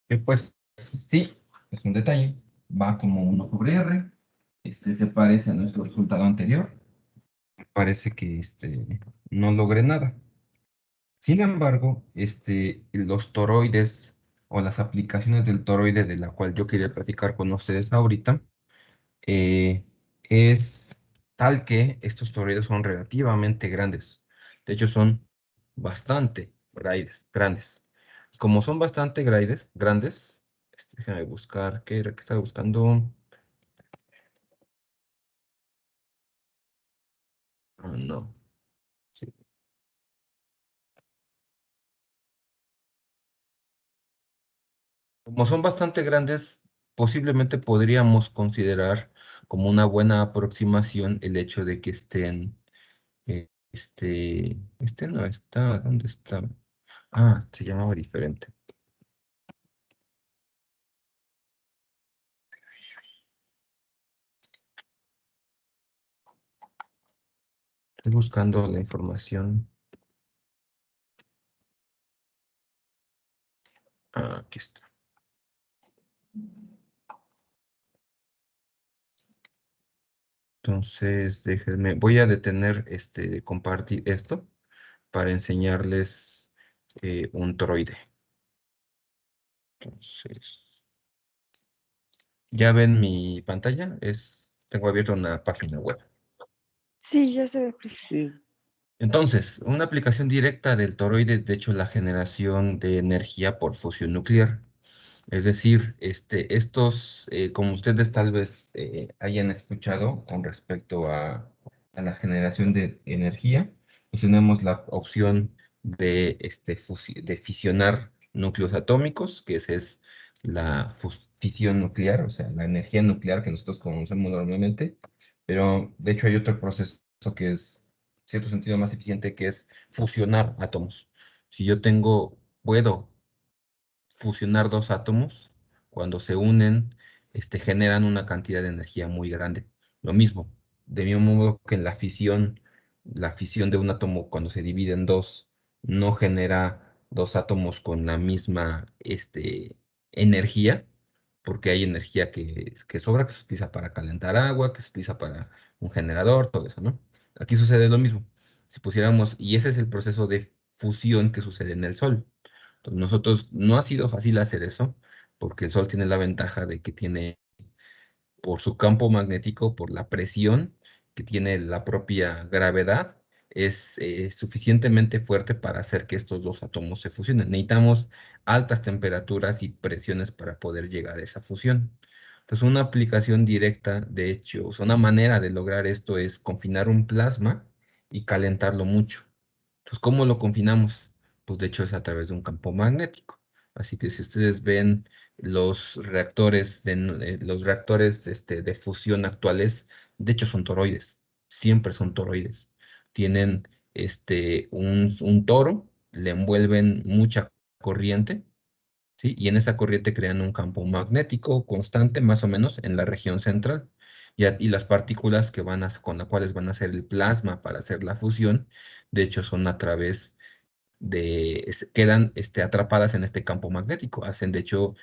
Que pues sí, es un detalle. Va como 1 sobre r. Se parece a nuestro resultado anterior. Parece que no logré nada. Sin embargo, los toroides o las aplicaciones del toroide de la cual yo quería platicar con ustedes ahorita, eh, es tal que estos toroides son relativamente grandes. De hecho, son bastante grandes. Y como son bastante grandes, déjame buscar, ¿qué era que estaba buscando? Ah, no. Sí. Como son bastante grandes, posiblemente podríamos considerar como una buena aproximación el hecho de que este no está, ¿dónde está? Ah, se llamaba diferente. Estoy buscando la información. Ah, aquí está. Entonces, déjenme, voy a detener de compartir esto para enseñarles un toroide. Entonces, ¿ya ven mi pantalla? Tengo abierto una página web. Sí, ya se ve, profe. Sí. Entonces, una aplicación directa del toroide es de hecho la generación de energía por fusión nuclear. Es decir, como ustedes tal vez hayan escuchado con respecto a la generación de energía, pues tenemos la opción de fisionar núcleos atómicos, que esa es la fisión nuclear, o sea, la energía nuclear que nosotros conocemos normalmente, pero de hecho hay otro proceso que es, en cierto sentido, más eficiente, que es fusionar átomos. Si yo puedo fusionar dos átomos, cuando se unen, generan una cantidad de energía muy grande. Lo mismo, de mismo modo que en la fisión de un átomo cuando se divide en dos, no genera dos átomos con la misma energía, porque hay energía que sobra, que se utiliza para calentar agua, que se utiliza para un generador, todo eso, ¿no? Aquí sucede lo mismo. Si pusiéramos, y ese es el proceso de fusión que sucede en el Sol. Entonces, nosotros no ha sido fácil hacer eso, porque el Sol tiene la ventaja de que tiene, por su campo magnético, por la presión que tiene la propia gravedad, es suficientemente fuerte para hacer que estos dos átomos se fusionen. Necesitamos altas temperaturas y presiones para poder llegar a esa fusión. Entonces, una aplicación directa, de hecho, o sea, una manera de lograr esto es confinar un plasma y calentarlo mucho. Entonces, ¿cómo lo confinamos? Pues de hecho es a través de un campo magnético. Así que si ustedes ven los reactores de fusión actuales, de hecho son toroides, siempre son toroides. Tienen un toro, le envuelven mucha corriente, ¿sí? Y en esa corriente crean un campo magnético constante, más o menos, en la región central. Y las partículas con las cuales van a hacer el plasma para hacer la fusión, de hecho son a través quedan atrapadas en este campo magnético. Hacen, de hecho,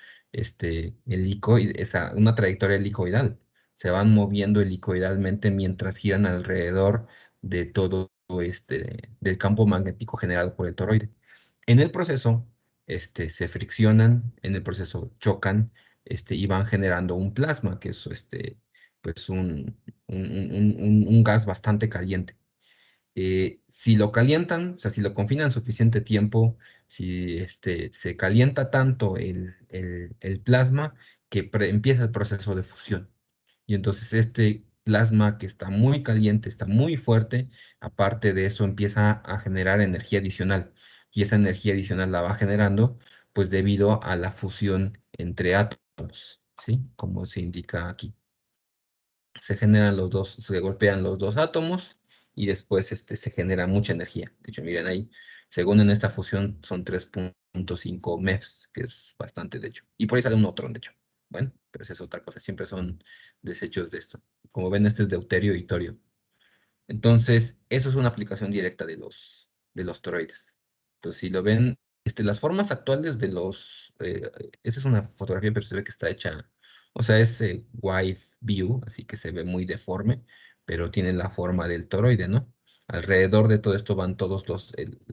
una trayectoria helicoidal. Se van moviendo helicoidalmente mientras giran alrededor de todo del campo magnético generado por el toroide. En el proceso, se friccionan, en el proceso chocan, y van generando un plasma, que es pues un gas bastante caliente. Si lo calientan, o sea, si lo confinan suficiente tiempo, si se calienta tanto el plasma que empieza el proceso de fusión. Y entonces este plasma que está muy caliente, está muy fuerte, aparte de eso empieza a generar energía adicional. Y esa energía adicional la va generando, pues debido a la fusión entre átomos, ¿sí? Como se indica aquí. Se generan los dos, se golpean los dos átomos y después se genera mucha energía. De hecho, miren ahí, según en esta fusión son 3.5 MeVs, que es bastante, de hecho. Y por ahí sale un neutrón, de hecho. Bueno, pero esa es otra cosa, siempre son desechos de esto. Como ven, este es deuterio y torio. Entonces, eso es una aplicación directa de los toroides. Entonces, si lo ven, las formas actuales esa es una fotografía, pero se ve que está hecha, o sea, es wide view, así que se ve muy deforme, pero tiene la forma del toroide, ¿no? Alrededor de todo esto van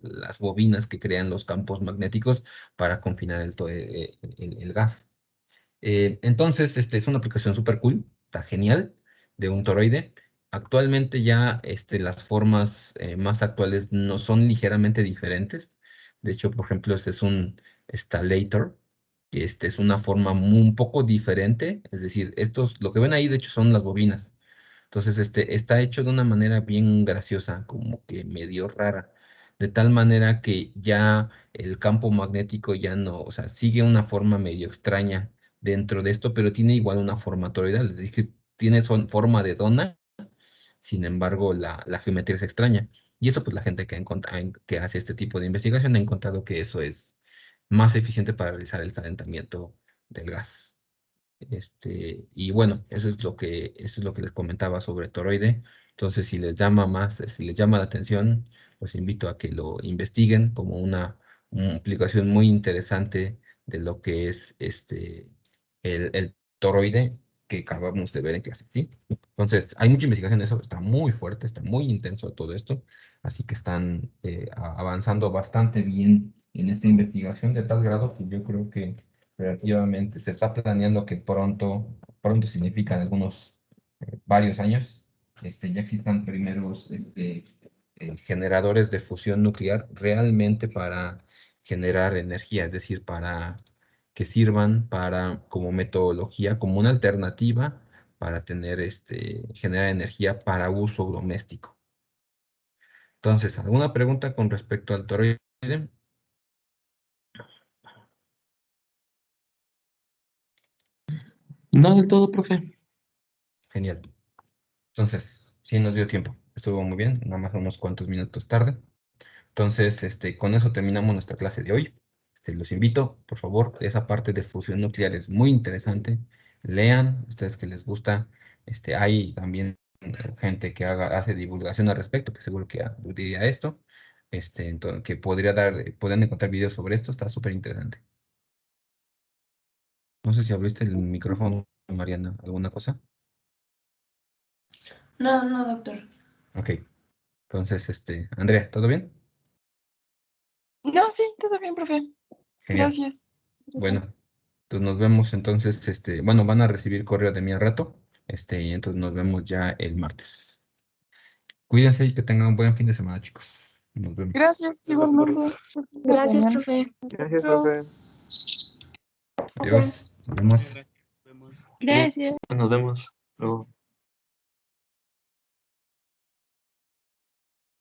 las bobinas que crean los campos magnéticos para confinar el gas. Entonces, es una aplicación súper cool, está genial, de un toroide. Actualmente ya las formas más actuales no son ligeramente diferentes. De hecho, por ejemplo, este es un Stellator, que es una forma un poco diferente. Es decir, lo que ven ahí, de hecho, son las bobinas. Entonces, está hecho de una manera bien graciosa, como que medio rara, de tal manera que ya el campo magnético ya no, o sea, sigue una forma medio extraña dentro de esto, pero tiene igual una forma toroidal, es decir, tiene forma de dona, sin embargo, la geometría es extraña. Y eso, pues, la gente que hace este tipo de investigación ha encontrado que eso es más eficiente para realizar el calentamiento del gas. Y bueno, eso es lo que les comentaba sobre toroide. Entonces, si les llama la atención, los invito a que lo investiguen como una aplicación muy interesante de lo que es el toroide que acabamos de ver en clase, ¿sí? Entonces, hay mucha investigación en eso, está muy fuerte, está muy intenso todo esto, así que están avanzando bastante bien en esta investigación de tal grado que yo creo que relativamente se está planeando que pronto significan algunos varios años, ya existan primeros generadores de fusión nuclear realmente para generar energía, es decir, para que sirvan como metodología, como una alternativa para generar energía para uso doméstico. Entonces, ¿alguna pregunta con respecto al toroide? No del todo, profe. Genial. Entonces, sí nos dio tiempo. Estuvo muy bien, nada más unos cuantos minutos tarde. Entonces, con eso terminamos nuestra clase de hoy. Los invito, por favor, esa parte de fusión nuclear es muy interesante. Lean, ustedes que les gusta. Hay también gente que hace divulgación al respecto, que seguro que diría esto, entonces, que podrían encontrar videos sobre esto, está súper interesante. No sé si abriste el micrófono, Mariana, ¿alguna cosa? No, no, doctor. Ok, entonces, Andrea, ¿todo bien? No, sí, todo bien, profe. Genial. Gracias. Bueno, entonces nos vemos entonces, bueno, van a recibir correo de mí al rato, y entonces nos vemos ya el martes. Cuídense y que tengan un buen fin de semana, chicos. Nos vemos. Gracias, igualmente. Gracias, profe. Gracias, profe. Adiós. Nos Muchas vemos. gracias. Nos vemos. Gracias. Nos vemos luego.